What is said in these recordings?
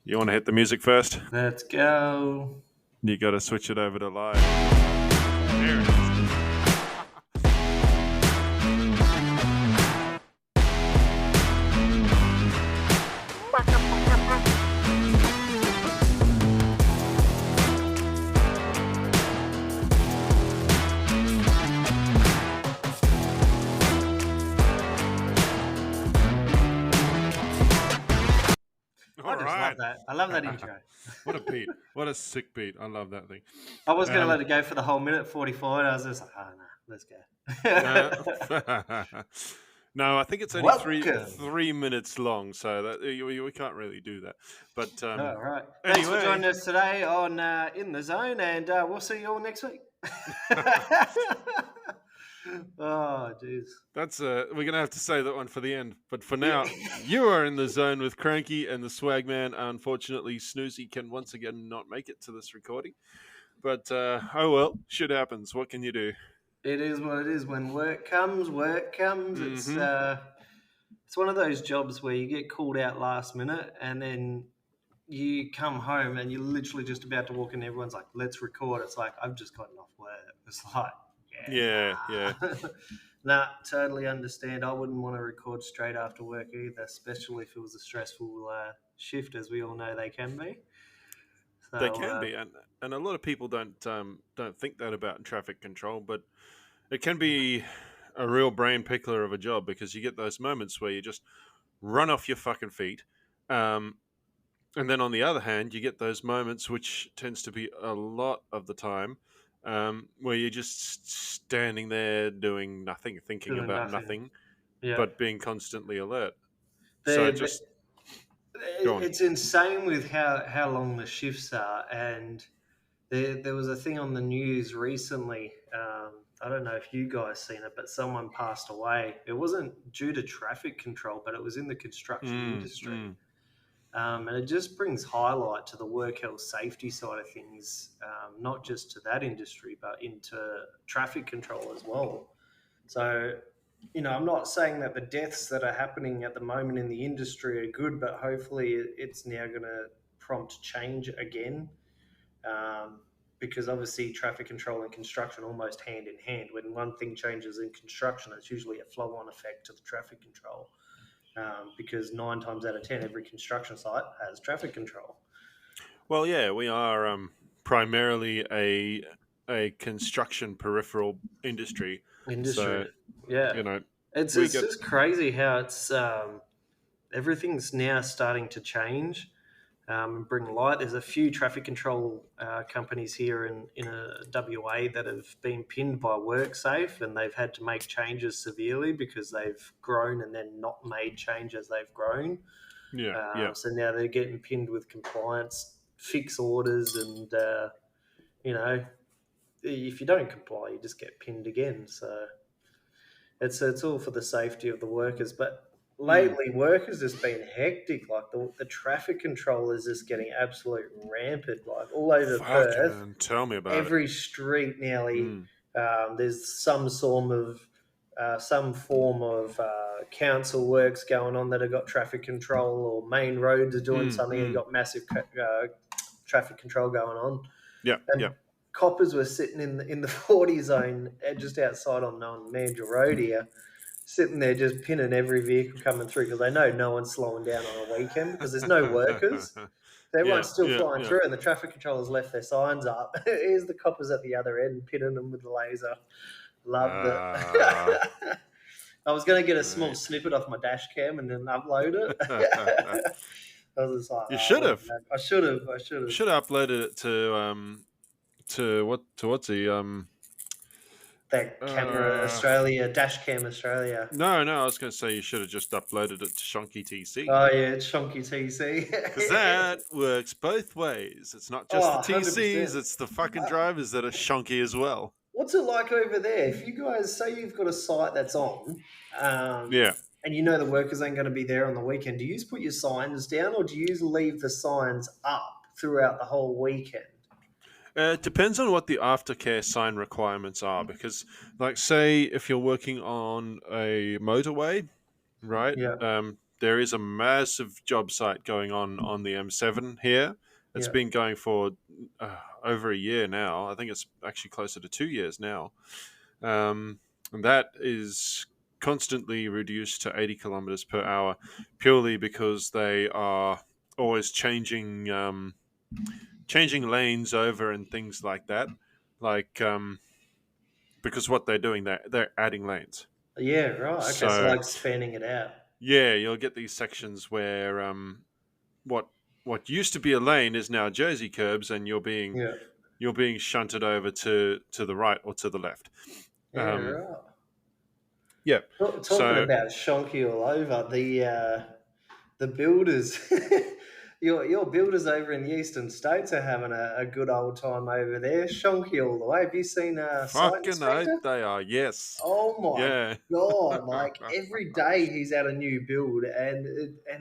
You want to hit the music first? Let's go. You got to switch it over to live. There it is. I All just love right. that. I love that intro. What a beat. What a sick beat. I love that thing. I was going to Um, let it go for the whole minute 44, and I was just like, oh, no, let's go. no, I think it's only three Welcome. three minutes long, so that we can't really do that. But All right. Thanks for anyway, joining us today on In the Zone, and we'll see you all next week. Oh, jeez. that's we're gonna have to say that one for the end. But for Yeah. now, you are in the zone with Cranky and the Swagman. Unfortunately, Snoozy can once again not make it to this recording. But oh well, shit happens. What can you do? It is what it is. When work comes, work comes. Mm-hmm. It's one of those jobs where you get called out last minute, and then you come home and you're literally just about to walk in. Everyone's like, "Let's record." It's like I've just gotten off work. It's like, Yeah, yeah. nah. Nah, totally understand. I wouldn't want to record straight after work either, especially if it was a stressful shift, as we all know they can be. They So can be, and a lot of people don't think that about traffic control, but it can be a real brain pickler of a job because you get those moments where you just run off your fucking feet. Um, and then on the other hand, you get those moments, which tends to be a lot of the time, where you're just standing there doing nothing, thinking doing about nothing. nothing, Yeah, but being constantly alert. So they just go on. it's insane with how long the shifts are. And there was a thing on the news recently. I don't know if you guys seen it, but someone passed away. It wasn't due to traffic control, but it was in the construction Mm, industry. mm. And it just brings highlight to the work health safety side of things, not just to that industry, but into traffic control as well. So, I'm not saying that the deaths that are happening at the moment in the industry are good, but hopefully it's now going to prompt change again. Because obviously traffic control and construction almost hand in hand. When one thing changes in construction, it's usually a flow-on effect to the traffic control. Because 9 times out of 10, every construction site has traffic control. Well, yeah, we are primarily a construction peripheral industry, Industry, so yeah, you know it's we it's get. just crazy how it's everything's now starting to change and bring light. There's a few traffic control companies here in WA that have been pinned by WorkSafe, and they've had to make changes severely because they've grown and then not made change as they've grown. Yeah, yeah. So now they're getting pinned with compliance fix orders, and you know, if you don't comply, you just get pinned again. So it's all for the safety of the workers. But Mm. lately, work has just been hectic. Like the traffic control is just getting absolute rampant. Like all over Perth, Fucking tell me about it. every street nearly Mm. there's some form of council works going on that have got traffic control, or main roads are doing Mm. something and Mm. got massive traffic control going on. Yeah, yeah. And coppers were sitting in the 40 zone just outside on Mandurah Road here, sitting there just pinning every vehicle coming through because they know no one's slowing down on a weekend because there's no workers. So Yeah, everyone's still yeah, flying yeah. through, and the traffic controllers left their signs up. Here's the coppers at the other end pinning them with the laser. Loved it. Uh, I was going to get a small mate. snippet off my dash cam and then upload it. I was just like, You oh, should well, have. man, I should have. I should have. Should have uploaded it to what's he That camera uh Australia, dash cam Australia. no, I was going to say you should have just uploaded it to Shonky TC. Oh, yeah, it's Shonky TC. Because that works both ways. It's not just the Oh, TCs, 100%. it's the fucking Uh, drivers that are shonky as well. What's it like over there? If you guys say you've got a site that's on, Yeah. and you know the workers ain't going to be there on the weekend, do you just put your signs down, or do you leave the signs up throughout the whole weekend? It depends on what the aftercare sign requirements are. Because, like, say if you're working on a motorway, right? Yeah. there is a massive job site going on the M7 here. It's Yeah. been going for over a year now. I think it's actually closer to 2 years now. And that is constantly reduced to 80 kilometers per hour, purely because they are always changing lanes over and things like that. Like because what they're doing, they're adding lanes. Yeah, right. Okay, so So like spanning it out. yeah, you'll get these sections where what what used to be a lane is now Jersey curbs, and Yeah. you're being shunted over to the right or to the left. Yeah, Um, right. yeah. Talking So about shonky all over, the builders, your builders over in the eastern states are having a good old time over there. Shonky all the way. Have you seen Site fucking oath Inspector? they are. Yes. Oh my Yeah. god! Like every day he's at a new build, and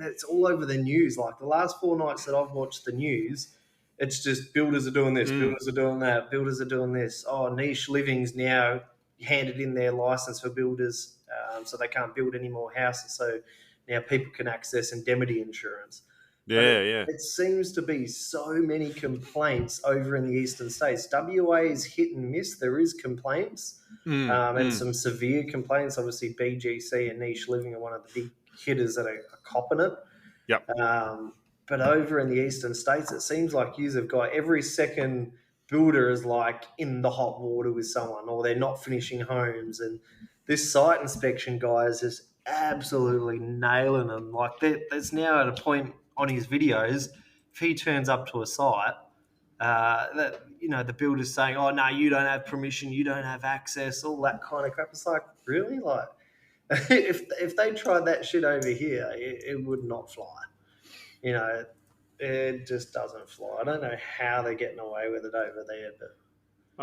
it's all over the news. Like the last 4 nights that I've watched the news, it's just builders are doing this, Mm. builders are doing that, builders are doing this. Oh, niche living's now handed in their license for builders, so they can't build any more houses. So now people can access indemnity insurance. But Yeah. Yeah. it seems to be so many complaints over in the eastern states. WA is hit and miss. There is complaints Mm. and Mm. some severe complaints. Obviously, BGC and niche living are one of the big hitters that are copping it. Yep. But over in the eastern states, it seems like you have got every second builder is like in the hot water with someone, or they're not finishing homes. And this site inspection guy is just absolutely nailing them. Like there's now at a point on his videos, if he turns up to a site, that the builder's saying, "Oh no, you don't have permission, you don't have access," all that kind of crap. It's like really, like if they tried that shit over here, it would not fly. You know, it just doesn't fly. I don't know how they're getting away with it over there, but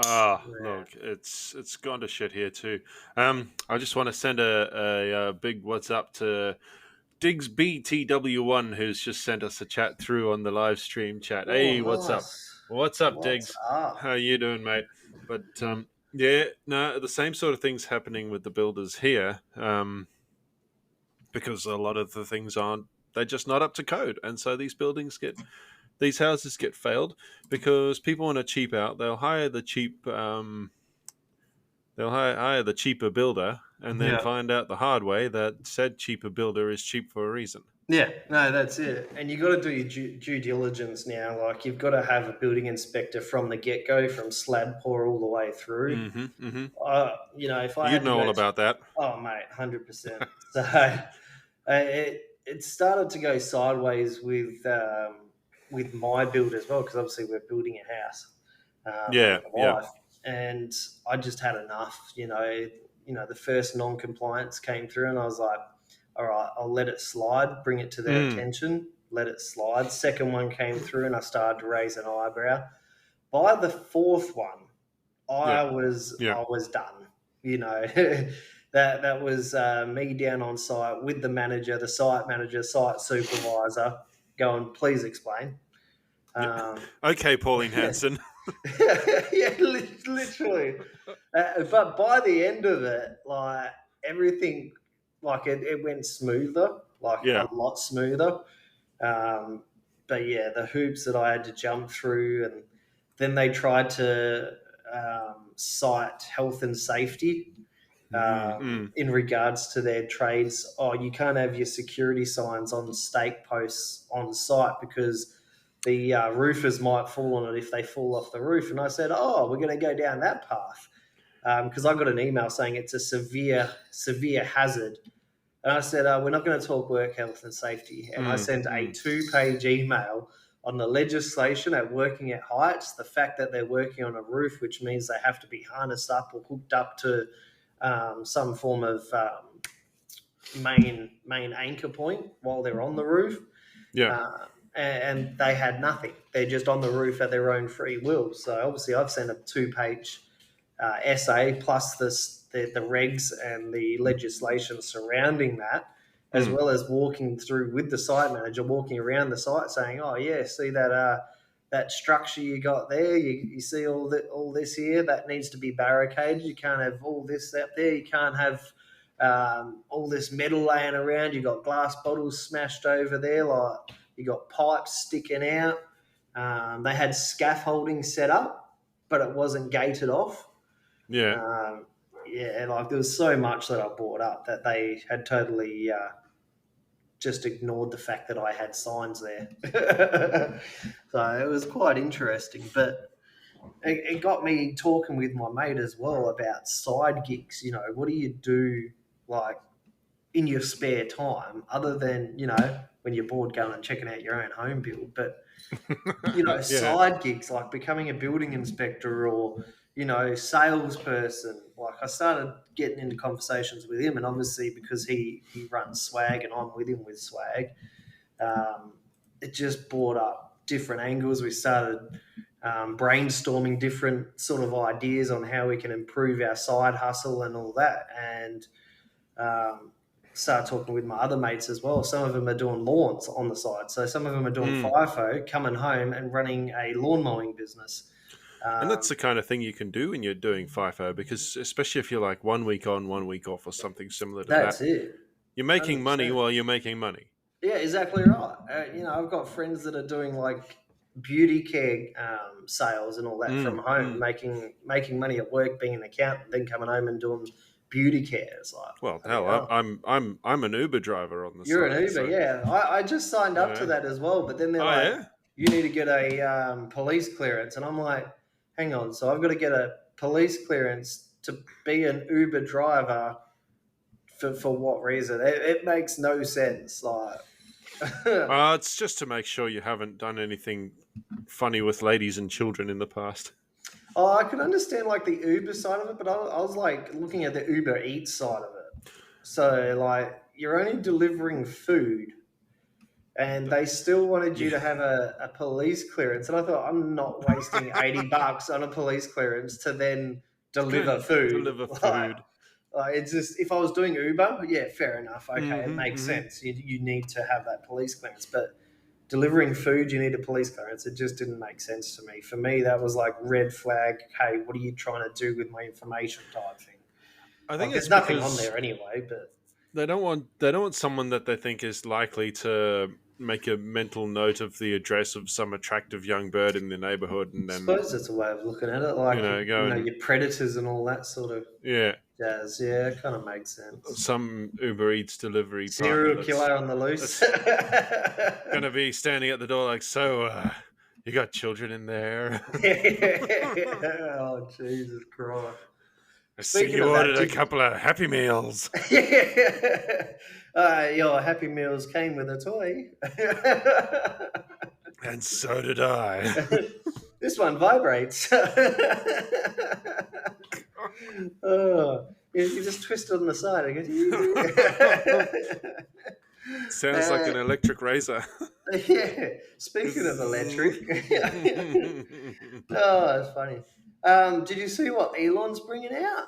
yeah. Look, it's gone to shit here too. I just want to send a big what's up to Diggs BTW1, who's just sent us a chat through on the live stream chat. Oh, Hey, what's up? nice. What's up, What's Diggs? How up? you doing, mate? But yeah, no, the same sort of things happening with the builders here. Because a lot of the things aren't, they're just not up to code, and so these houses get failed because people want to cheap out. They'll hire the cheaper builder, and then Yeah. find out the hard way that said cheaper builder is cheap for a reason. Yeah, no, that's it. And you got to do your due diligence now. Like you've got to have a building inspector from the get go, from slab pour all the way through. Mm-hmm. Mm-hmm. If I You'd had to know all go, about that. oh mate, 100%. So it started to go sideways with my build as well, because obviously we're building a house, me Yeah. and my Yeah. wife, and I just had enough. The first non-compliance came through, and I was like, all right, I'll let it slide, bring it to their Mm. attention, let it slide. Second one came through, and I started to raise an eyebrow. By the fourth one, Yeah. I was Yeah. I was done. That was me down on site with the manager, site supervisor, going, please explain. Yeah. Um, Okay, Pauline yeah, Hanson. literally. But by the end of it, like everything, like it went smoother, like a Yeah. lot smoother. Um, but yeah, the hoops that I had to jump through, and then they tried to cite health and safety Mm-hmm. in regards to their trades. Oh, you can't have your security signs on stake posts on site because the roofers might fall on it if they fall off the roof. And I said, oh, we're going to go down that path because I got an email saying it's a severe hazard. And I said, we're not going to talk work health and safety. And I sent a Mm-hmm. 2-page email on the legislation at working at heights, the fact that they're working on a roof, which means they have to be harnessed up or hooked up to some form of main anchor point while they're on the roof. Yeah. And they had nothing. They're just on the roof at their own free will. So obviously, I've sent a 2-page essay plus the regs and the legislation surrounding that, as Mm. well as walking through with the site manager, walking around the site, saying, "Oh yeah, see that structure you got there? You see all this here that needs to be barricaded. You can't have all this up there. You can't have all this metal laying around. You got glass bottles smashed over there, like you got pipes sticking out. They had scaffolding set up, but it wasn't gated off. Yeah. Um, yeah, like there was so much that I brought up that they had totally just ignored the fact that I had signs there. So it was quite interesting, but it got me talking with my mate as well about side gigs. You know, what do you do like in your spare time other than, you know, when you're bored going and checking out your own home build? But you know, Yeah. side gigs like becoming a building inspector or, you know, salesperson. Like I started getting into conversations with him, and obviously because he runs Swag and I'm with him with Swag, um, it just brought up different angles. We started brainstorming different sort of ideas on how we can improve our side hustle and all that, and um, start talking with my other mates as well. Some of them are doing lawns on the side. So some of them are doing Mm. FIFO, coming home and running a lawn mowing business. And that's Um, the kind of thing you can do when you're doing FIFO, because especially if you're like 1 week on, 1 week off, or something similar to that, that's it. you're making money 100%. while you're making money. Yeah, exactly right. You know, I've got friends that are doing like beauty care sales and all that from Mm, home, mm. making money at work, being an accountant, then coming home and doing beauty care. It's like, Well, bloody hell, hell. I'm an Uber driver on the You're an side, Uber, so yeah. I just signed you up to know. that as well, but then they're Oh like, yeah. you need to get a police clearance. And I'm like, hang on. So I've got to get a police clearance to be an Uber driver for what reason? It makes no sense. Like, It's just to make sure you haven't done anything funny with ladies and children in the past. oh, I can understand like the Uber side of it, but I was like looking at the Uber Eats side of it. So like, you're only delivering food and they still wanted you Yeah. to have a police clearance. And I thought, I'm not wasting $80 on a police clearance to then To go deliver and food. deliver Like, food. it's just, if I was doing Uber, yeah, fair enough. Okay, it Mm-hmm, makes mm-hmm. sense. You need to have that police clearance. But delivering food, you need a police clearance. It just didn't make sense to me. For me, that was like red flag. Hey, what are you trying to do with my information type thing? I Like, think there's it's nothing on because there anyway, but they don't want someone that they think is likely to make a mental note of the address of some attractive young bird in the neighborhood, and I then suppose that's a way of looking at it. Like, go and your predators and all that sort of yeah, jazz. Yeah, it kind of makes sense. some Uber Eats delivery partner Serial that's killer on the loose. that's gonna be standing at the door like, so you got children in there? Oh, Jesus Christ. I see Speaking you of that, ordered a did couple of Happy Meals. your Happy Meals came with a toy. And so did I. This one vibrates. Oh, you just twist it on the side. It goes. Sounds like an electric razor. Yeah. Speaking of electric, oh, it's funny. Did you see what Elon's bringing out?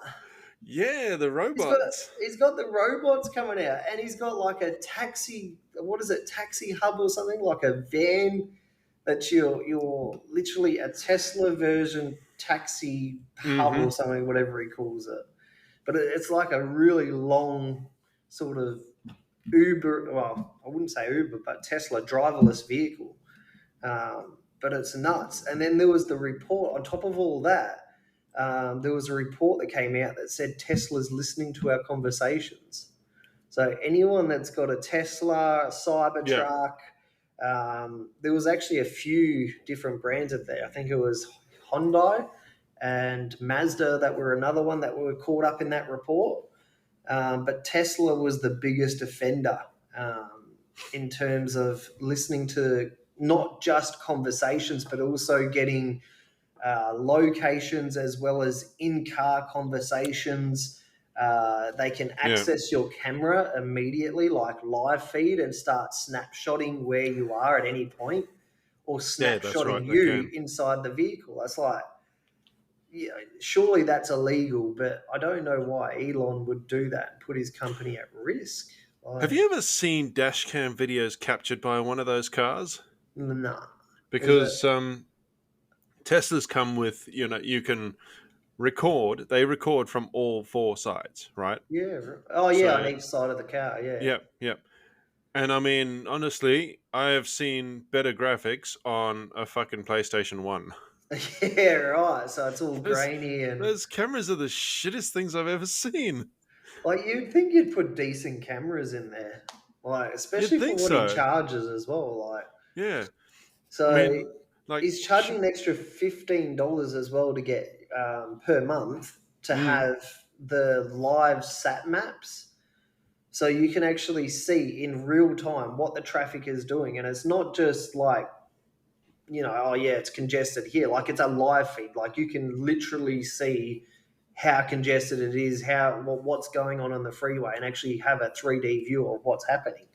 Yeah, the He's got robots. he's got the robots coming out, and he's got like a taxi. What is it? Taxi hub or something like a van that you're literally a Tesla version taxi hub or Mm-hmm. something, whatever he calls it. But it's like a really long sort of Uber. Well, I wouldn't say Uber, but Tesla driverless vehicle. But it's nuts. And then there was the report on top of all that. There was a report that came out that said Tesla's listening to our conversations. So anyone that's got a Tesla, Yeah. Cybertruck, there was actually a few different brands of there. I think it was Hyundai and Mazda that were another one that were caught up in that report. But Tesla was the biggest offender in terms of listening to not just conversations, but also getting locations as well as in-car conversations. They can Yeah. access your camera immediately, like live feed, and start snapshotting where you are at any point, or Yeah, that's snapshotting right. They you can. inside the vehicle. That's like, yeah, surely that's illegal, but I don't know why Elon would do that and put his company at risk. Have Like, you ever seen dash cam videos captured by one of those cars? nah. Is it? Because Tesla's come with, you can They record from all four sides, right? Yeah. Oh, yeah, on So, each side of the car. Yeah. yep, yep. And I mean, honestly, I have seen better graphics on a fucking PlayStation 1. Yeah, right. So it's all Those, grainy and those cameras are the shittest things I've ever seen. like you'd think you'd put decent cameras in there, like You'd especially for think what he so. charges as well. Like, Yeah. I so mean, like, he's charging an extra $15 as well to get per month to mm, have the live sat maps. So you can actually see in real time what the traffic is doing. And it's not just like, oh yeah, it's congested here. Like it's a live feed. Like you can literally see how congested it is, what's going on the freeway, and actually have a 3D view of what's happening.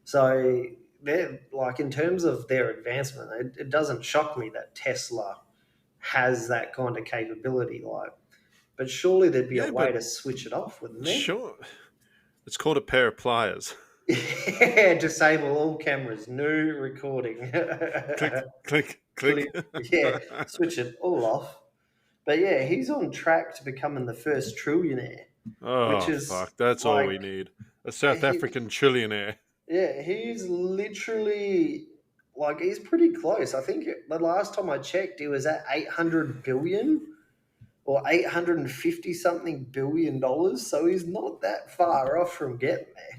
So they're like in terms of their advancement, it doesn't shock me that Tesla has that kind of capability. Like, but surely there'd be a yeah, way but to switch it off, wouldn't there? sure. It's called a pair of pliers. Yeah, disable all cameras, new recording. Click, click, click. Click, yeah, switch it all off. But yeah, he's on track to becoming the first trillionaire, which Oh, is fuck. That's all we like, need. A South he, African trillionaire. yeah, he's literally like he's pretty close. I think the last time I checked, he was at 800 billion or 850 something $billion. So he's not that far off from getting there.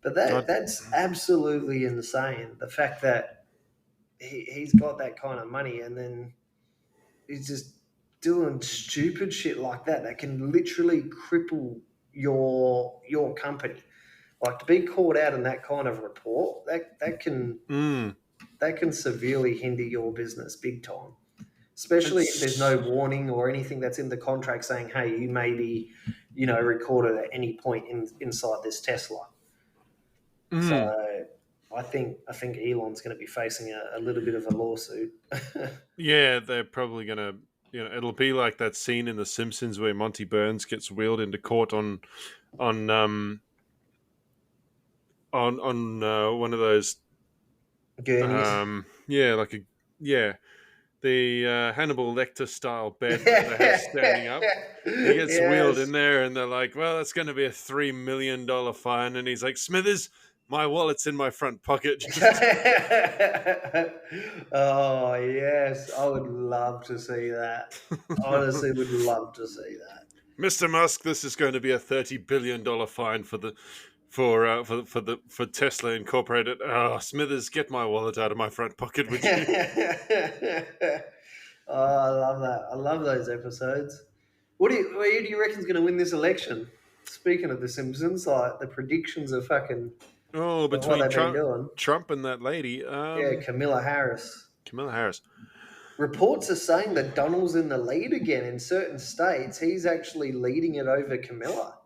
But Not, that's absolutely insane. The fact that he's got that kind of money and then he's just doing stupid shit like that can literally cripple your company. Like to be caught out in that kind of report, mm, that can severely hinder your business big time. Especially if there's it's, no warning or anything that's in the contract saying, "Hey, you may be, recorded at any point inside this Tesla." So mm. I think Elon's going to be facing a little bit of a lawsuit. Yeah, they're probably gonna. It'll be like that scene in The Simpsons where Monty Burns gets wheeled into court on one of those. Gurneys. Yeah, like a yeah, the Hannibal Lecter style bed that they have standing up. He gets wheeled Yes. in there, and they're like, "Well, it's going to be a $3 million fine." And he's like, "Smithers, my wallet's in my front pocket." Just Oh yes, I would love to see that. Honestly, would love to see that. Mr. Musk, this is going to be a $30 billion fine for Tesla Incorporated. Oh, Smithers, get my wallet out of my front pocket, would you? Oh, I love that. I love those episodes. Who do you reckon's going to win this election? Speaking of The Simpsons, like the predictions are fucking Oh, of what between they've been doing. Trump and that lady, Yeah, Camilla Harris. Camilla Harris. Reports are saying that Donald's in the lead again in certain states. He's actually leading it over Camilla.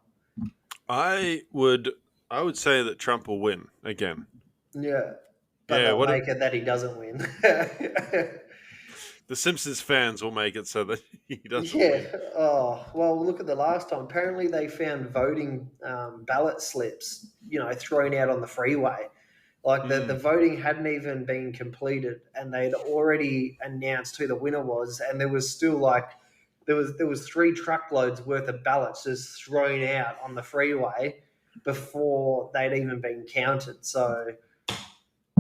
I would I would say that Trump will win again. Yeah, but Yeah, they'll what make it that he doesn't win. the Simpsons fans will make it so that he doesn't Yeah. win. Oh, well, look at the last time. Apparently, they found voting ballot slips, thrown out on the freeway. Like the Mm, voting hadn't even been completed, and they'd already announced who the winner was, and there was still like there was 3 truckloads worth of ballots just thrown out on the freeway before they'd even been counted. So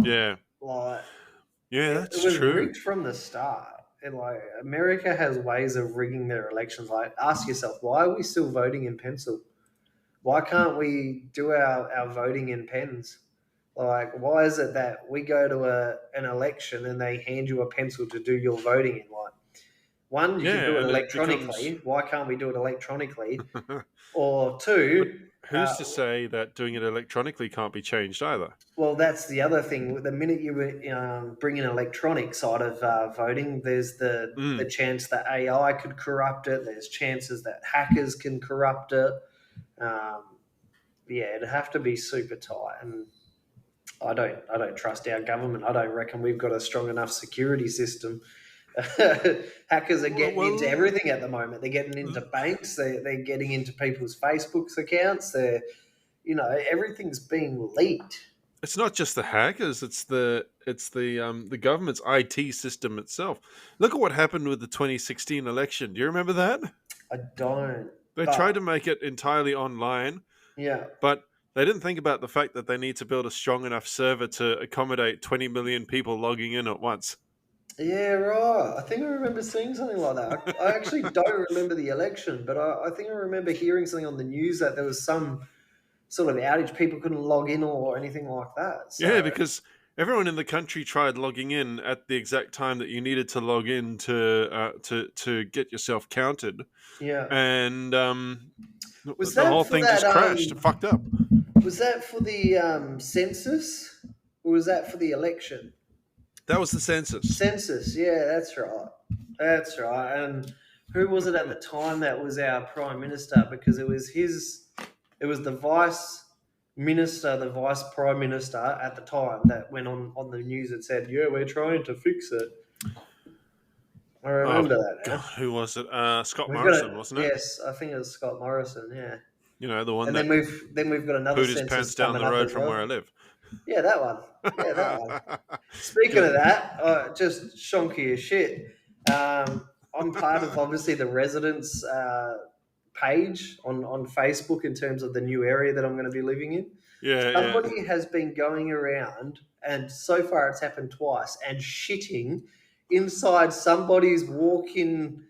yeah, like yeah, it that's was true. rigged from the start. And like America has ways of rigging their elections. Like ask yourself, why are we still voting in pencil? Why can't we do our voting in pens? Like, why is it that we go to an election and they hand you a pencil to do your voting in? Like, one, you can do Yeah, it and it becomes. electronically. Why can't we do it electronically? But Or two, who's to say that doing it electronically can't be changed either? well, that's the other thing. The minute you bring in electronic side of voting, there's the Mm, chance that AI could corrupt it. There's chances that hackers can corrupt it. Um, yeah, it'd have to be super tight, and I don't trust our government. I don't reckon we've got a strong enough security system. Hackers are well, getting into well, everything at the moment. They're getting into banks. They're getting into people's Facebook's accounts. Everything's being leaked. it's not just the hackers; it's the government's IT system itself. Look at what happened with the 2016 election. Do you remember that? I don't, They tried to but make it entirely online, yeah, but they didn't think about the fact that they need to build a strong enough server to accommodate 20 million people logging in at once. yeah, right. I think I remember seeing something like that. I actually don't remember the election, but I think I remember hearing something on the news that there was some sort of outage. People couldn't log in or anything like that. Yeah, So because everyone in the country tried logging in at the exact time that you needed to log in to get yourself counted, yeah, and was the that whole for thing that? just crashed and fucked up. Was that for the census, or was that for the election? That was the census. Census, yeah, that's right. That's right. And who was it at the time that was our prime minister? Because it was the vice minister, the vice prime minister at the time that went on the news and said, "Yeah, we're trying to fix it." I Oh remember that God, now. who was it? Scott We've got Morrison, it. wasn't it? Yes, I think it was Scott Morrison. Yeah, You know, the one and that then we've got another pooed his census pants down coming the up road as from where I well. live. Yeah, that one. Yeah, that one. Speaking of Good. that, just shonky as shit. I'm part of obviously the residents page on Facebook in terms of the new area that I'm going to be living in. Yeah, yeah. Somebody has been going around, and so far it's happened twice, and shitting inside somebody's walk-in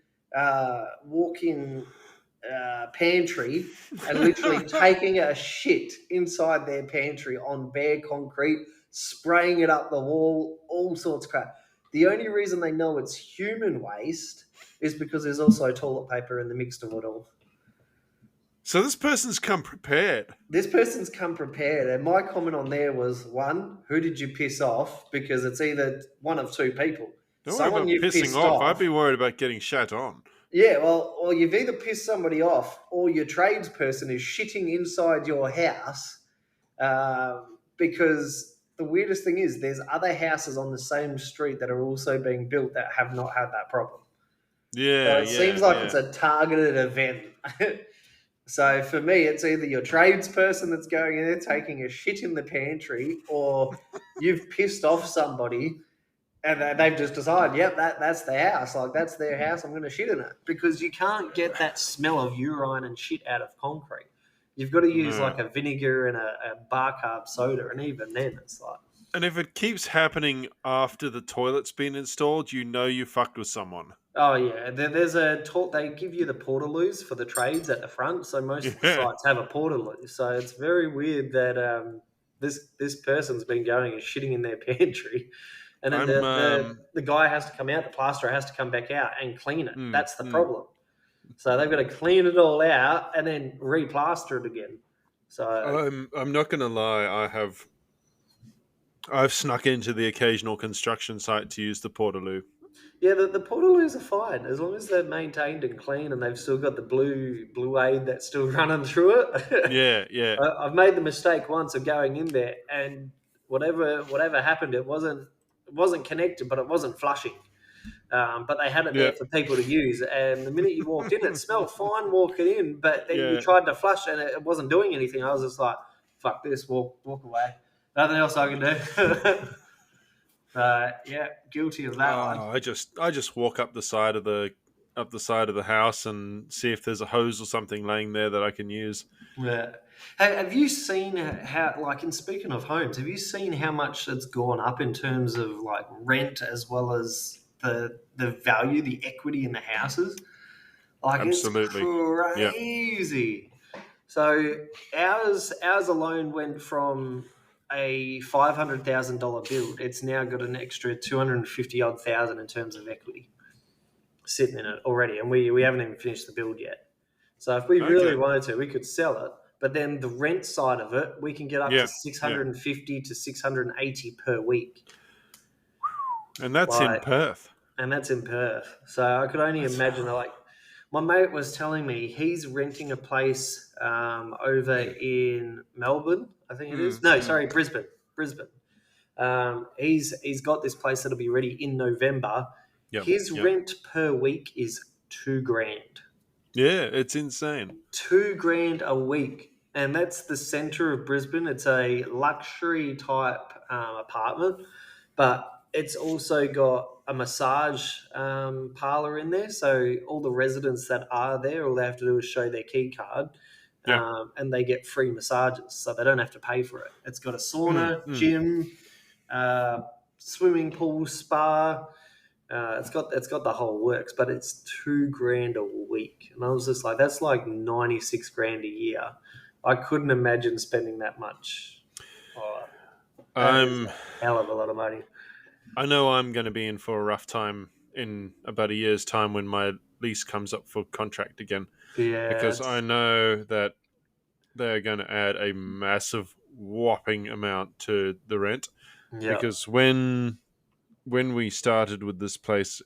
pantry and literally taking a shit inside their pantry on bare concrete, spraying it up the wall, all sorts of crap. The only reason they know it's human waste is because there's also toilet paper in the mix of it all. So this person's come prepared. This person's come prepared, and my comment on there was one, who did you piss off? Because it's either one of two people. Don't worry Someone about you've pissing pissed off. I'd off. be worried about getting shat on. Yeah, well, you've either pissed somebody off or your tradesperson is shitting inside your house because the weirdest thing is there's other houses on the same street that are also being built that have not had that problem. So Yeah, it seems yeah, like it's yeah. a targeted event. So for me, it's either your tradesperson that's going in there taking a shit in the pantry, or you've pissed off somebody and they've just decided, yep, that's the house. Like, that's their house. I'm going to shit in it. Because you can't get that smell of urine and shit out of concrete. You've got to use No. like a vinegar and a bar carb soda. And even then, it's like, And if it keeps happening after the toilet's been installed, you know you fucked with someone. oh, yeah. There's they give you the portaloos for the trades at the front. So most of the Yeah. sites have a portaloo. So it's very weird that this person's been going and shitting in their pantry. And then I'm the guy has to come out, the plasterer has to come back out and clean it. mm, That's the mm. problem. So they've got to clean it all out and then replaster it again. So I'm not gonna lie, I've snuck into the occasional construction site to use the portaloo. yeah, the portaloos are fine as long as they're maintained and clean and they've still got the blue aid that's still running through it. Yeah, yeah. I've made the mistake once of going in there and whatever happened, it wasn't connected, but it wasn't flushing. But they had it Yeah. there for people to use. And the minute you walked in, it smelled fine walking in. But then you Yeah. tried to flush and it wasn't doing anything. I was just like, fuck this, walk away. Nothing else I can do. Yeah, guilty of that one. Oh, I just walk up the side of the house and see if there's a hose or something laying there that I can use. Yeah. Hey, have you seen how, like, in speaking of homes, have you seen how much it's gone up in terms of like rent as well as the value, the equity in the houses? Like, it's Absolutely. Yeah. crazy. So ours alone went from a $500,000 build. It's now got an extra 250 odd thousand in terms of equity sitting in it already, and we haven't even finished the build yet. So if we really Okay. wanted to, we could sell it. But then the rent side of it, we can get up Yeah. to 650 to 680 per week. And that's in Like, Perth. and that's in Perth. So I could only imagine, like, my mate was telling me he's renting a place over in Melbourne, I think it is. No, sorry, Brisbane. Brisbane. He's got this place that'll be ready in November. Yep. His Yep. rent per week is $2,000. Yeah, it's insane. $2,000 a week. and that's the centre of Brisbane. It's a luxury type apartment, but it's also got a massage parlour in there. So all the residents that are there, all they have to do is show their key card, Yeah. and they get free massages. So they don't have to pay for it. It's got a Mm, sauna, mm. gym, uh, swimming pool, spa. It's got the whole works, but it's $2,000 a week, and I was just like, that's like 96 grand a year. I couldn't imagine spending that much. Oh, that is I'm. a hell of a lot of money. I know I'm going to be in for a rough time in about a year's time when my lease comes up for contract again, Yeah, because I know that they're going to add a massive whopping amount to the rent. yeah, Because when we started with this place,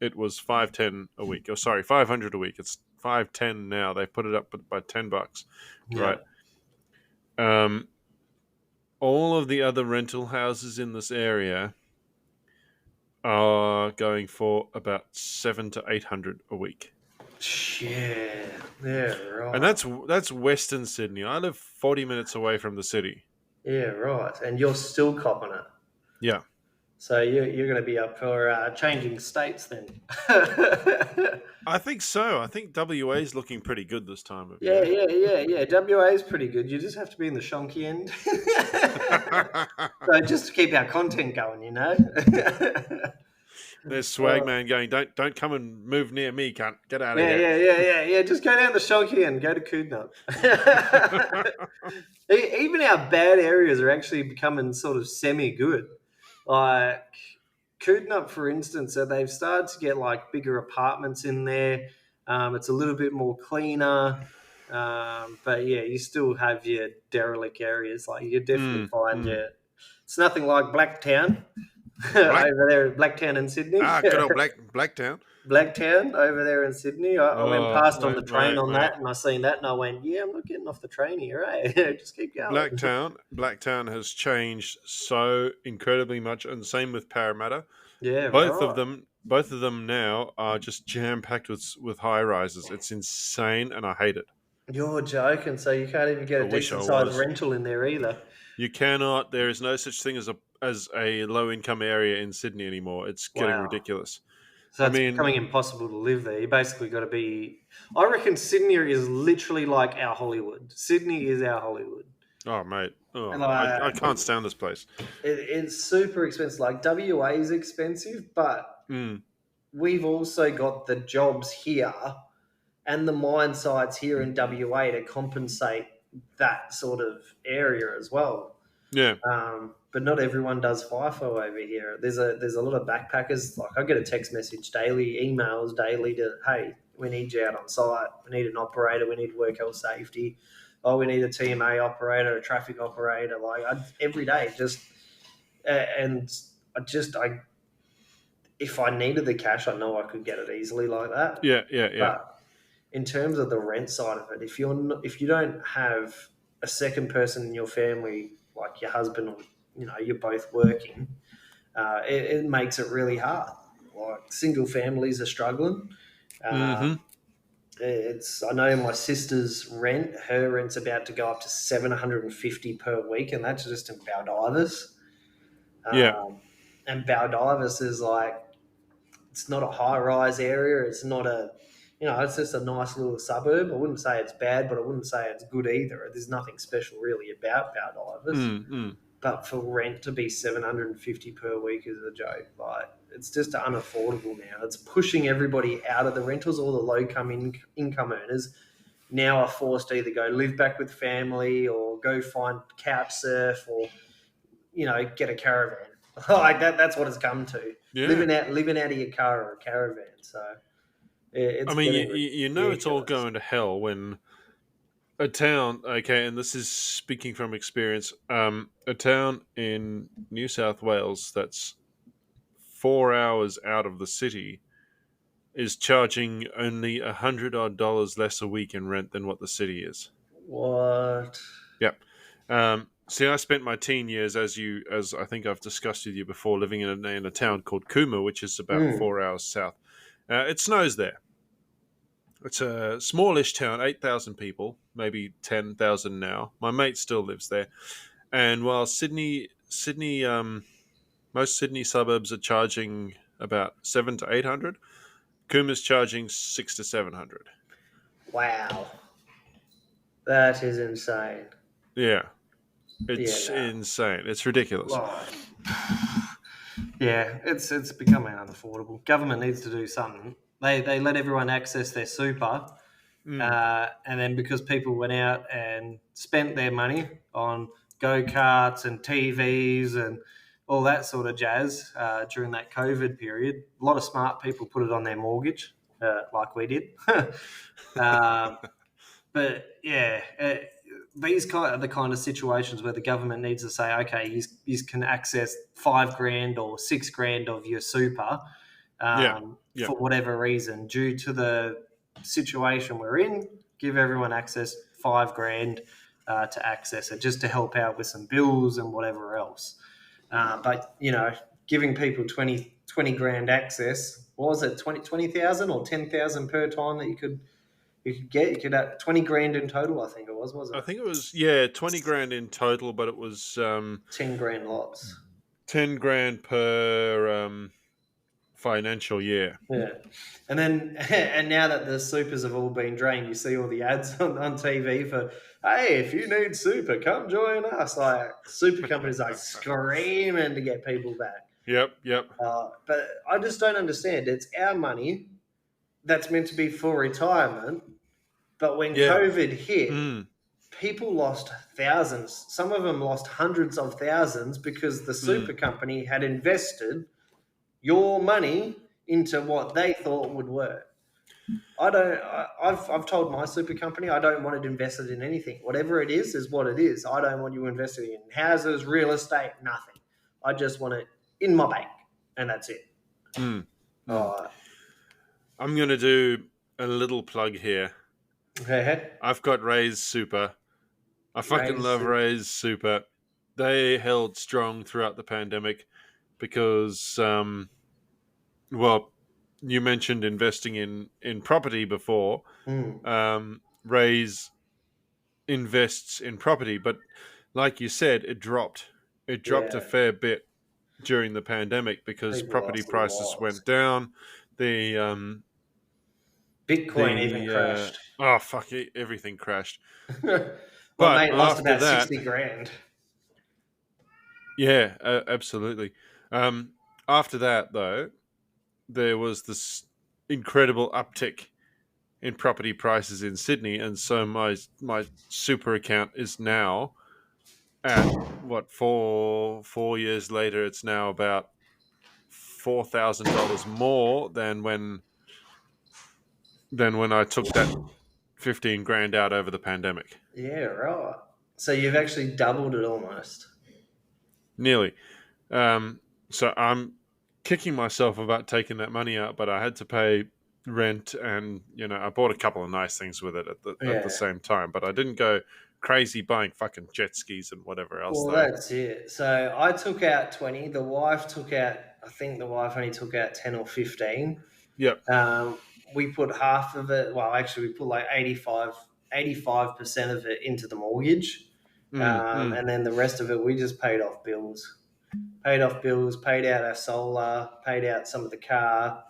it was 510 a week. Oh, sorry, 500 a week. It's 510 now. They put it up by $10, yeah. right? Um, all of the other rental houses in this area are going for about 700 to 800 a week, Yeah, yeah, and right. that's Western Sydney. I live 40 minutes away from the city. Yeah, right. And you're still copping it. Yeah, So you're going to be up for changing states then. I think so. I think WA is looking pretty good this time of Yeah, year. yeah, yeah, yeah. WA is pretty good. You just have to be in the shonky end. So just to keep our content going, you know. There's Uh, Swagman going. Don't come and move near me, cunt. Get out of yeah, here. yeah, yeah, yeah, yeah. Just go down the shonky end. Go to Koodnup. Even our bad areas are actually becoming sort of semi good. Like Koodnup, for instance, so they've started to get like bigger apartments in there. It's a little bit more cleaner. But yeah, you still have your derelict areas. Like you definitely Mm, find mm. your. It's nothing like Blacktown Black over there, Blacktown in Sydney. good old Blacktown. Blacktown over there in Sydney. I went Oh, past on the mate, train mate, on mate. that, and I seen that, and I went, "Yeah, I'm not getting off the train here, eh? Just keep going." Blacktown has changed so incredibly much, and same with Parramatta. Yeah, Both of right. them now are just jam packed with high rises. It's insane, and I hate it. You're joking. So you can't even get I a wish I decent sized was. rental in there either. You cannot. There is no such thing as a low income area in Sydney anymore. It's getting Wow. ridiculous. So I it's mean, becoming impossible to live there. You basically got to be. I reckon Sydney is literally like our Hollywood. Sydney is our Hollywood. oh mate, And oh I like, can't stand this place. it's super expensive. Like WA is expensive, but Mm, we've also got the jobs here and the mine sites here in WA to compensate that sort of area as well. yeah. But not everyone does FIFO over here. There's a lot of backpackers. Like I get a text message daily, emails daily to, hey, we need you out on site. We need an operator. We need work health safety. Oh, we need a TMA operator, a traffic operator. Like every day, just and I if I needed the cash, I know I could get it easily like that. Yeah, yeah, yeah. But in terms of the rent side of it, if you don't have a second person in your family, like your husband or you're both working, it makes it really hard. Like single families are struggling. Mm-hmm. It's I know my sister's rent. Her rent's about to go up to 750 per week, and that's just in Baldivis. Yeah. Um, and Baldivis is like it's not a high rise area. It's not it's just a nice little suburb. I wouldn't say it's bad, but I wouldn't say it's good either. There's nothing special really about Baldivis. Mm, mm. But for rent to be 750 per week is a joke. Like it's just unaffordable now. It's pushing everybody out of the rentals. All the income earners now are forced to either go live back with family or go find couch surf or get a caravan. Like that's what it's come to. Yeah. Living out of your car or a caravan. So I it's mean, getting you know it's all ridiculous. going to hell when a town, okay, and this is speaking from experience, a town in New South Wales that's 4 hours out of the city is charging only $100 odd less a week in rent than what the city is. What? Yep. See, I spent my teen years, as I think I've discussed with you before, living in a town called Cooma, which is about Mm. 4 hours south. It snows there. It's a smallish town, 8,000 people, maybe 10,000 now. My mate still lives there. And while most Sydney suburbs are charging about 7 to 800, Coomer's charging 6 to 700. Wow, that is insane. Yeah, Yeah, it's no. insane. It's ridiculous. Oh, yeah, it's becoming unaffordable. Government needs to do something. They let everyone access their super, Mm. and then because people went out and spent their money on go karts and TVs and all that sort of jazz during that COVID period, a lot of smart people put it on their mortgage, like we did. um, but yeah, these kind of the kind of situations where the government needs to say, okay, you can access 5 grand or 6 grand of your super Yeah, yeah, for whatever reason due to the situation we're in. Give everyone access 5 grand to access it, just to help out with some bills and whatever else. But giving people 20 grand access, what was it, 20,000 or 10,000 per time that you could have 20 grand in total, I think it was, wasn't I it? think it was 20 grand in total, but it was 10 grand lots. 10 grand per financial year. Yeah. And then, and now that the supers have all been drained, you see all the ads on TV for, hey, if you need super, come join us. Like, super companies like screaming to get people back. Yep, yep. But I just don't understand. It's our money that's meant to be for retirement. But when Yeah. COVID hit, Mm, people lost thousands. Some of them lost hundreds of thousands because the mm, super company had invested your money into what they thought would work. I don't. I've told my super company I don't want it invested in anything. Whatever it is what it is. I don't want you invested in houses, real estate, nothing. I just want it in my bank, and that's it. mm, mm. Oh, I'm going to do a little plug here. I've got Ray's Super. I fucking raise love super. Ray's Super. They held strong throughout the pandemic because, well, you mentioned investing in property before. Mm, Ray's invests in property, but like you said, it dropped. It dropped a yeah, fair bit during the pandemic because people property lost prices lots. went down. The Bitcoin even crashed. oh fuck it, everything crashed. My But mate lost after about that, 60 grand. yeah, absolutely. Um, After that though, there was this incredible uptick in property prices in Sydney, and so my super account is now at what, 4 years later, it's now about $4,000 more than when I took that 15 grand out over the pandemic. Yeah, right. So you've actually doubled it almost. Nearly. Um, so I'm kicking myself about taking that money out, but I had to pay rent, and I bought a couple of nice things with it at the Yeah. same time. But I didn't go crazy buying fucking jet skis and whatever else Well, though. that's it. So I took out 20. The wife took out, I think the wife only took out 10 or 15. Yep. We put half of it, well, actually, we put like 85% of it into the mortgage. Mm, mm. And then the rest of it, we just paid off bills. Paid off bills, paid out our solar, paid out some of the car.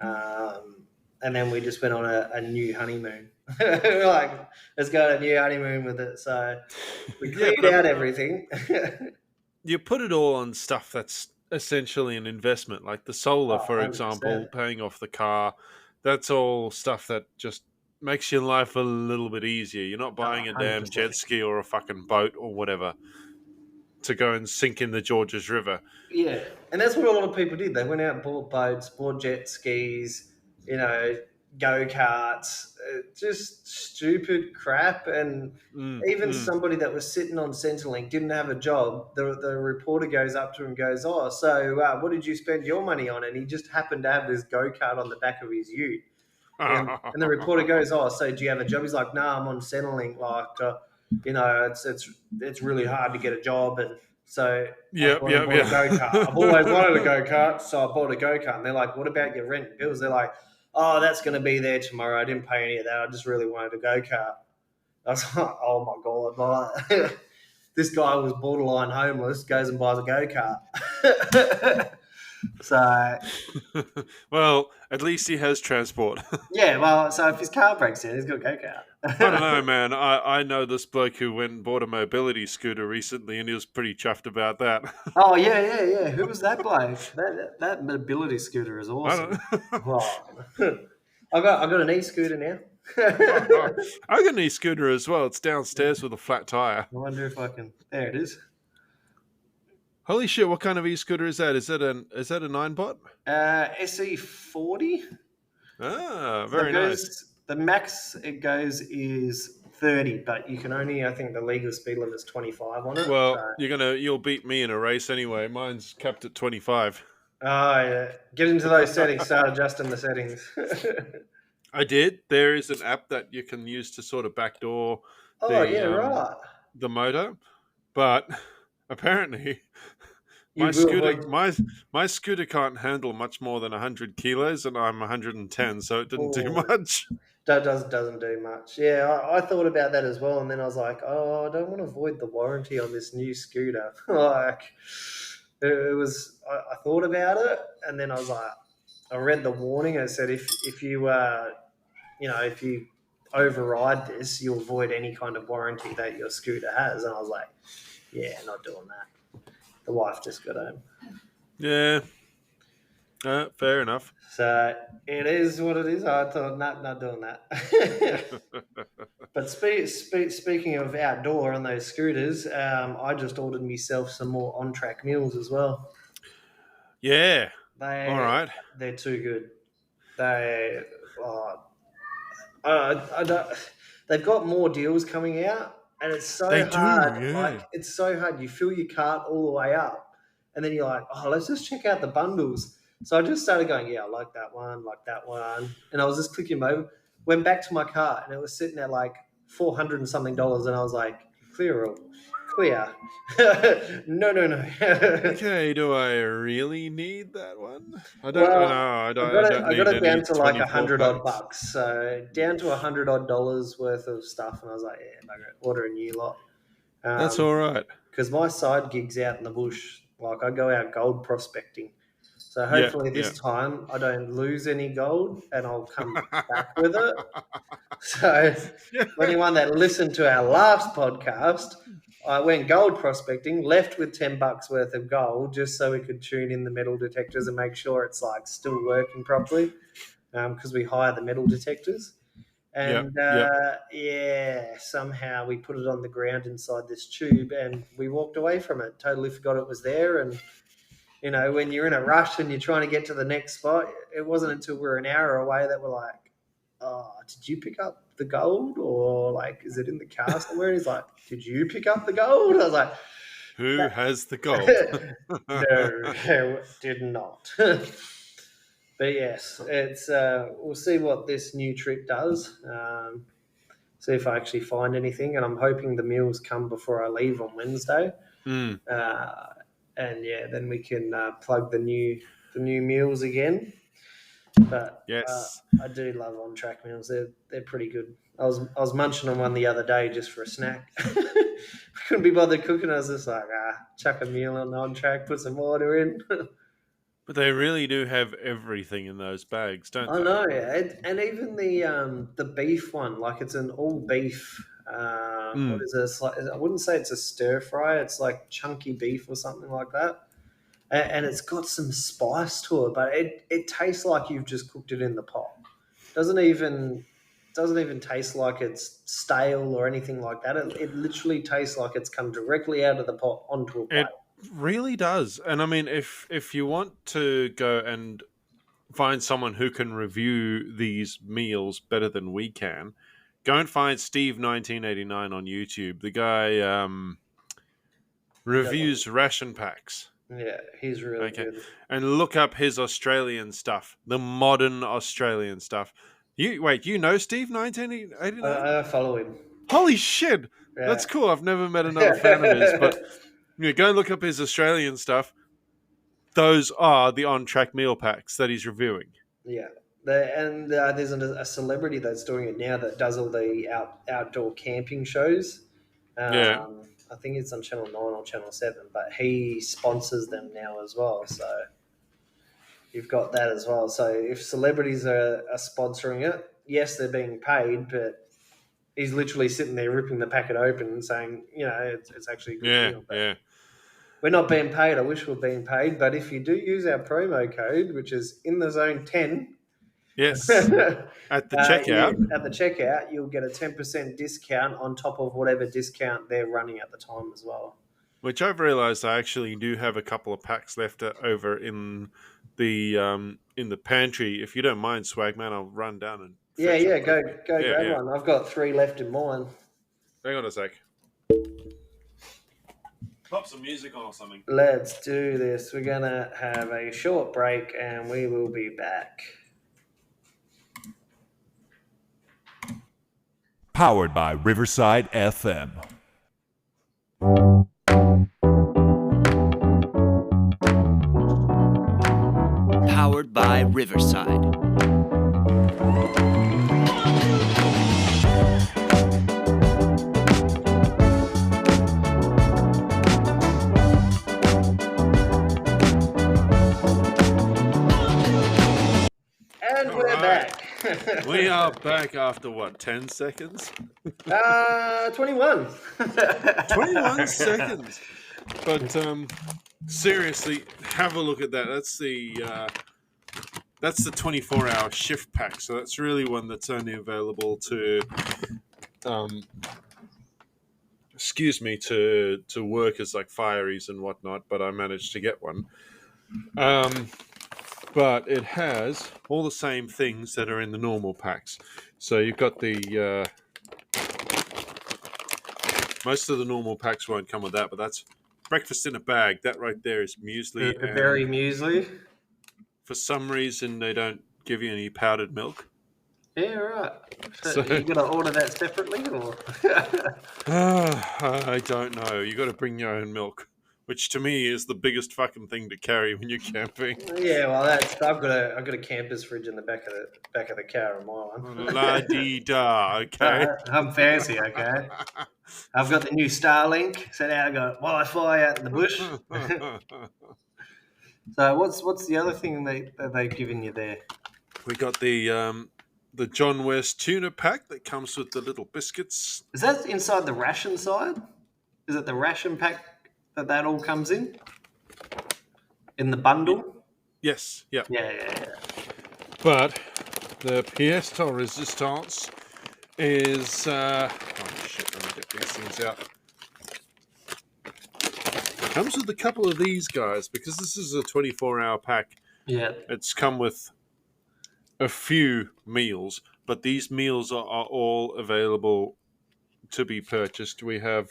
And then we just went on a new honeymoon. We're like, let's go on a new honeymoon with it. So we Yeah, cleared but out everything. you put it all on stuff that's essentially an investment, like the solar, Oh, for 100%. example, paying off the car. That's all stuff that just makes your life a little bit easier. You're not Oh, buying a damn 100%. jet ski or a fucking boat or whatever to go and sink in the Georges River. Yeah, and that's what a lot of people did. They went out and bought boats, bought jet skis, go karts, just stupid crap. And Mm, even mm. somebody that was sitting on Centrelink didn't have a job. The reporter goes up to him and goes, "Oh, so what did you spend your money on?" And he just happened to have this go kart on the back of his ute. And the reporter goes, "Oh, so do you have a job?" He's like, "No, I'm on Centrelink. Like, it's really hard to get a job, and so I've Yep, gone and yep, bought a go kart. I've yeah. always wanted a go kart, so I bought a go kart." And they're like, "What about your rent and bills?" They're like, oh, that's going to be there tomorrow. I didn't pay any of that. I just really wanted a go-kart. I was like, oh my God, like, this guy was borderline homeless, goes and buys a go-kart. So, Well, at least he has transport. yeah, well, so if his car breaks down, he's got a I don't know, go-kart. man. I know this bloke who went and bought a mobility scooter recently, and he was pretty chuffed about that. Oh, yeah, yeah, yeah. Who was that bloke? That mobility scooter is I awesome. don't. Oh, I got an e-scooter now. I got an e-scooter as well. It's downstairs with a flat tire. I wonder if I can. There it is. Holy shit! What kind of e-scooter is that? Is that a 9-bot? SE40. Ah, So it very nice. goes. The max it goes is 30, but you can only. I think the legal speed limit is 25 on it. Well, So, you'll beat me in a race anyway. Mine's capped at 25. oh yeah, get into those settings. Start adjusting the settings. I did. There is an app that you can use to sort of backdoor Oh yeah, the right. the motor, but apparently You my will scooter avoid. my scooter can't handle much more than 100 kilos, and I'm 110, so it didn't do Oh, much. that doesn't do much. Yeah, I thought about that as well, and then I was like, oh, I don't want to void the warranty on this new scooter. Like, it was. I thought about it, and then I was like, I read the warning. It said if you if you override this, you'll void any kind of warranty that your scooter has. And I was like, yeah, not doing that. The wife just got home. Yeah, fair enough. So it is what it is. I thought, not doing that. But speaking of outdoor and those scooters, I just ordered myself some more on-track meals as well. Yeah. All They right. they're too good. They oh, I don't, they've got more deals coming out, and it's They so do. hard. Yeah. Like it's so hard. You fill your cart all the way up, and then you're like, oh, let's just check out the bundles. So I just started going, yeah, I like that one, and I was just clicking them over. Went back to my cart, and it was sitting at like $400 and something, and I was like, clear, clear. No, no, no. Okay. Do I really need that one? I don't. I Well, know. I got it. don't I got need it any down to like 24 100 odd packs. bucks. So down to $100 odd worth of stuff, and I was like, yeah, bugger it, order a new lot. That's all right. Because my side gig's out in the bush. Like I go out gold prospecting. So Yeah. hopefully Yeah. this time I don't lose any gold, and I'll come back with it. So for anyone that listened to our last podcast, I went gold prospecting, left with $10 worth of gold, just so we could tune in the metal detectors and make sure it's like still working properly, because we hire the metal detectors. Yep. And Yep. yeah, somehow we put it on the ground inside this tube, and we walked away from it. Totally forgot it was there. And when you're in a rush and you're trying to get to the next spot, it wasn't until we're an hour away that we're like, oh, did you pick up the gold, or like, is it in the car somewhere? And he's like, did you pick up the gold? I was like, Who has the gold? no, did not. But yes, it's we'll see what this new trip does. See if I actually find anything, and I'm hoping the meals come before I leave on Wednesday. Mm, And yeah, then we can plug the new meals again. But yes. I do love on track meals. They're pretty good. I was munching on one the other day just for a snack. I couldn't be bothered cooking. I was just like, chuck a meal on track, put some water in. But they really do have everything in those bags, don't I they? know, yeah. And even the beef one, like it's an all beef. What is it? It's like, I wouldn't say it's a stir fry. It's like chunky beef or something like that. And it's got some spice to it, but it tastes like you've just cooked it in the pot. Doesn't even taste like it's stale or anything like that. It literally tastes like it's come directly out of the pot onto a plate. It really does. And I mean, if you want to go and find someone who can review these meals better than we can, go and find Steve 1989 on YouTube. The guy reviews ration packs. Yeah, he's really good. And look up his Australian stuff, the modern Australian stuff. You know Steve 1989? I follow him. Holy shit, Yeah. that's cool. I've never met another fan of his, but go and look up his Australian stuff. Those are the on-track meal packs that he's reviewing. Yeah, There's a celebrity that's doing it now that does all the outdoor camping shows. Yeah. I think it's on Channel 9 or Channel 7, but he sponsors them now as well. So you've got that as well. So if celebrities are sponsoring it, yes, they're being paid, but he's literally sitting there ripping the packet open and saying, it's actually a good Yeah. deal. But Yeah. we're not being paid. I wish we were being paid. But if you do use our promo code, which is in the zone 10, Yes. At the checkout, at the checkout, you'll get a 10% discount on top of whatever discount they're running at the time as well. which I've realised I actually do have a couple of packs left over in the pantry. If you don't mind, Swagman, I'll run down and Yeah, fetch it yeah, quick. go Yeah, grab yeah. one. I've got 3 left in mine. Hang on a sec. Pop some music on or something. Let's do this. We're going to have a short break and we will be back. Powered by Riverside FM. Powered by Riverside. And All we're right. back. We are back after what, 10 seconds? 21. 21 seconds. But seriously, have a look at that. That's the 24-hour shift pack. So that's really one that's only available to to workers like fireys and whatnot, but I managed to get one. But it has all the same things that are in the normal packs. So you've got the most of the normal packs won't come with that, but that's breakfast in a bag. That right there is muesli. The And berry muesli. for some reason, they don't give you any powdered milk. Yeah, right. So- You got to order that separately, or? I don't know. You got to bring your own milk, which to me is the biggest fucking thing to carry when you're camping. Yeah, well, I've got a camper's fridge in the back of the car in my one. La dee da. Okay. I'm fancy, okay. I've got the new Starlink. So now I got Wi-Fi out in the bush. So what's the other thing that they've given you there? We got the John West tuna pack that comes with the little biscuits. Is that inside the ration side? Is it the ration pack that all comes in the bundle? Yes. Yeah. Yeah. But the pièce de résistance is oh shit, let me get these things out. Comes with a couple of these guys because this is a 24-hour pack. Yeah. It's come with a few meals, but these meals are all available to be purchased. We have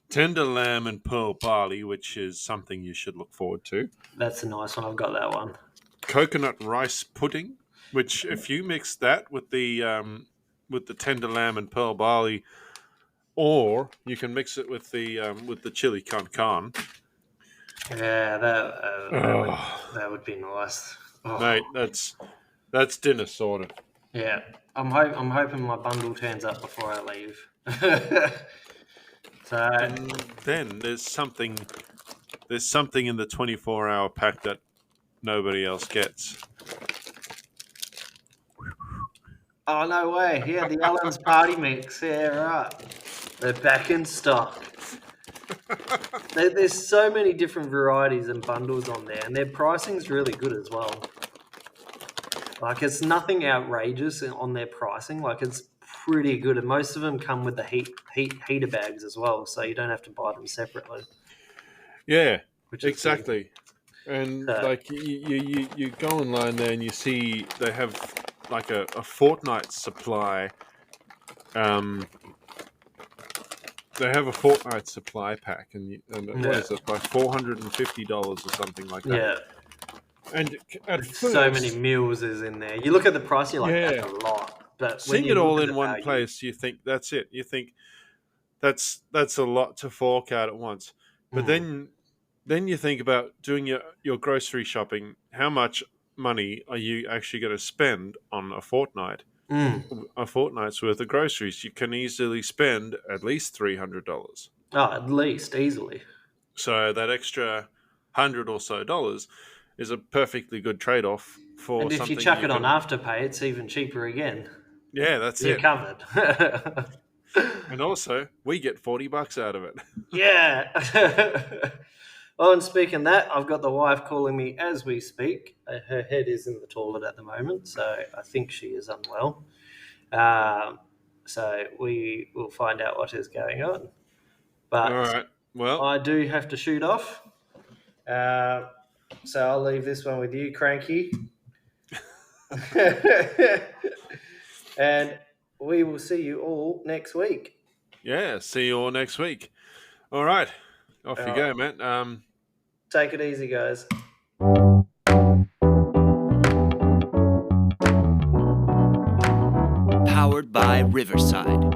tender lamb and pearl barley, which is something you should look forward to. That's a nice one. I've got that one. Coconut rice pudding, which if you mix that with the tender lamb and pearl barley, or you can mix it with the chili con carne. Yeah, that would be nice. Oh. Mate, that's dinner sorted. Yeah, I'm hoping my bundle turns up before I leave. So And then there's something in the 24-hour pack that nobody else gets. oh no way! Yeah, the Allen's Party Mix. Yeah, right. They're back in stock. There's so many different varieties and bundles on there, and their pricing's really good as well. Like, it's nothing outrageous on their pricing. Like, it's pretty good, and most of them come with the heater bags as well, so you don't have to buy them separately. Yeah, Which is exactly. And like you go online there and you see they have like a fortnight supply. They have a fortnight supply pack, and what is it, like $450 or something like that? Yeah. And at first, So many meals is in there. You look at the price, you're like, Yeah. that's a lot. But when seeing you it all look at in the one value- place, you think that's it. You think that's a lot to fork out at once. But then you think about doing your grocery shopping. How much money are you actually going to spend on a fortnight? Mm. A fortnight's worth of groceries. You can easily spend at least $300. Oh, at least easily. So that extra $100 or so is a perfectly good trade-off for And if you something chuck you it on can. Afterpay, it's even cheaper again. Yeah, that's You're it. covered. And also, we get $40 out of it. Yeah. Oh, and speaking of that, I've got the wife calling me as we speak. Her head is in the toilet at the moment, so I think she is unwell. So we will find out what is going on. All But right. Well, I do have to shoot off. So I'll leave this one with you, Cranky. And we will see you all next week. yeah. See you all next week. All right. Off you go, man. Take it easy, guys. Powered by Riverside.